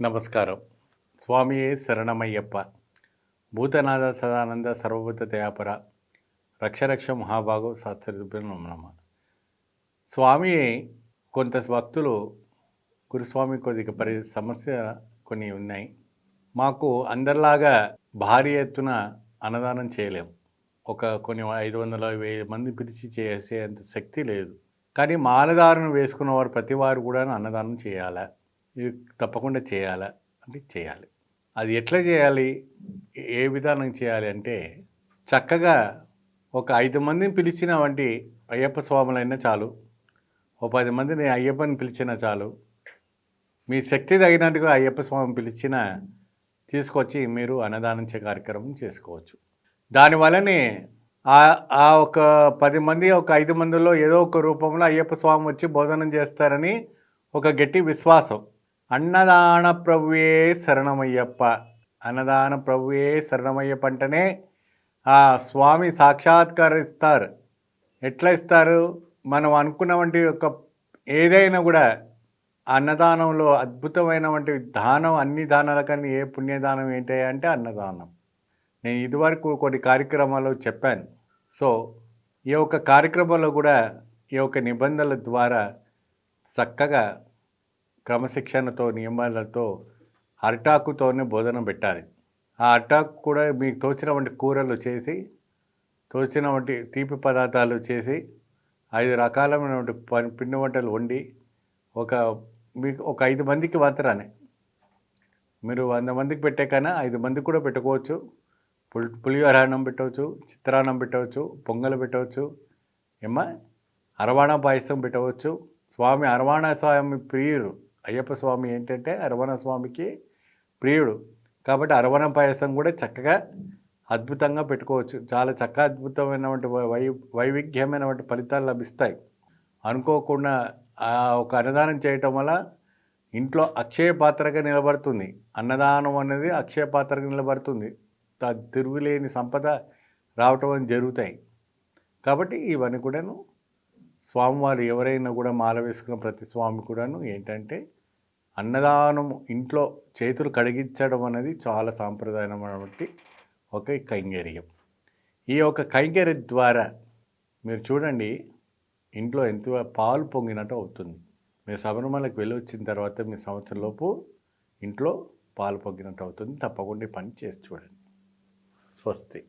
నమస్కారం. స్వామియే శరణమయ్యప్ప. భూతనాథ సదానంద సర్వభూత దయాపర రక్ష రక్ష మహాభాగో శాస్త్రభ్యం నమ. స్వామి కొంత భక్తులు గురుస్వామి కొద్దిగా సమస్య కొన్ని ఉన్నాయి. మాకు అందరిలాగా భారీ ఎత్తున అన్నదానం చేయలేము. కొన్ని 500-1000 మంది పిలిచి చేసేంత శక్తి లేదు. కానీ మాలధారణ వేసుకున్న వారు ప్రతి వారు కూడా అన్నదానం చేయాలా, ఇది తప్పకుండా చేయాలా అంటే చేయాలి. అది ఎట్లా చేయాలి, ఏ విధానం చేయాలి అంటే చక్కగా ఒక 5 మందిని పిలిచిన వంటి అయ్యప్ప స్వాములైనా చాలు, ఓ 10 మందిని అయ్యప్పని పిలిచినా చాలు. మీ శక్తి తగినట్టుగా అయ్యప్ప స్వామిని పిలిచిన తీసుకొచ్చి మీరు అన్నదానం కార్యక్రమం చేసుకోవచ్చు. దానివల్లనే ఆ ఒక 10 మంది ఒక 5 మందిలో ఏదో ఒక రూపంలో అయ్యప్ప స్వామి వచ్చి భోజనం చేస్తారని ఒక గట్టి విశ్వాసం. అన్నదాన ప్రభువే శరణమయ్యప్ప, అన్నదాన ప్రభువే శరణమయ్యప్ప అంటేనే ఆ స్వామి సాక్షాత్కరిస్తారు. ఎట్లా ఇస్తారు? మనం అనుకున్నవంటి ఒక ఏదైనా కూడా అన్నదానంలో అద్భుతమైనటువంటి దానం, అన్ని దానాల కన్నా ఏ పుణ్యదానం ఏంటి అంటే అన్నదానం. నేను ఇదివరకు కొన్ని కార్యక్రమాలు చెప్పాను. సో ఈ యొక్క కార్యక్రమంలో కూడా ఈ యొక్క నిబంధనల ద్వారా చక్కగా క్రమశిక్షణతో నియమాలతో అరిటాకుతోనే భోజనం పెట్టాలి. ఆ అరిటాకు కూడా మీకు తోచిన వంటి కూరలు చేసి, తోచిన వంటి తీపి పదార్థాలు చేసి, 5 రకాలైనటువంటి పిండి వంటలు వండి మీకు ఒక 5 మందికి మాత్రమే. మీరు 100 మందికి పెట్టే కన్నా 5 మందికి కూడా పెట్టుకోవచ్చు. పులిహోర అన్నం పెట్టవచ్చు, చిత్రాన్నం పెట్టవచ్చు, పొంగల్ పెట్టవచ్చు, అరవాణ పాయసం పెట్టవచ్చు. స్వామి అరవాణ స్వామి ప్రియుడు. అయ్యప్ప స్వామి ఏంటంటే అరవణ స్వామికి ప్రియుడు కాబట్టి అరవణ పాయసం కూడా చక్కగా అద్భుతంగా పెట్టుకోవచ్చు. చాలా చక్కగా అద్భుతమైనటువంటి వైవిధ్యమైనటువంటి ఫలితాలు లభిస్తాయి. అనుకోకుండా ఒక అన్నదానం చేయటం వల్ల ఇంట్లో అక్షయ పాత్రగా నిలబడుతుంది. అన్నదానం అనేది అక్షయ పాత్రగా నిలబడుతుంది. తిరుగులేని సంపద రావటం జరుగుతాయి. కాబట్టి ఇవన్నీ కూడాను స్వామివారు ఎవరైనా కూడా మాల వేసుకున్న ప్రతి స్వామి కూడాను ఏంటంటే అన్నదానం ఇంట్లో చేతులు కడిగించడం అనేది చాలా సాంప్రదాయమైనటువంటి ఒక కైంకర్యం. ఈ యొక్క కైంకర్యం ద్వారా మీరు చూడండి, ఇంట్లో ఎంత పాలు పొంగినట్టు అవుతుంది. మీరు శబరిమలకి వెళ్ళి వచ్చిన తర్వాత మీ సంవత్సరంలోపు ఇంట్లో పాలు పొంగినట్టు అవుతుంది. తప్పకుండా పని చేసి చూడండి. స్వస్తి.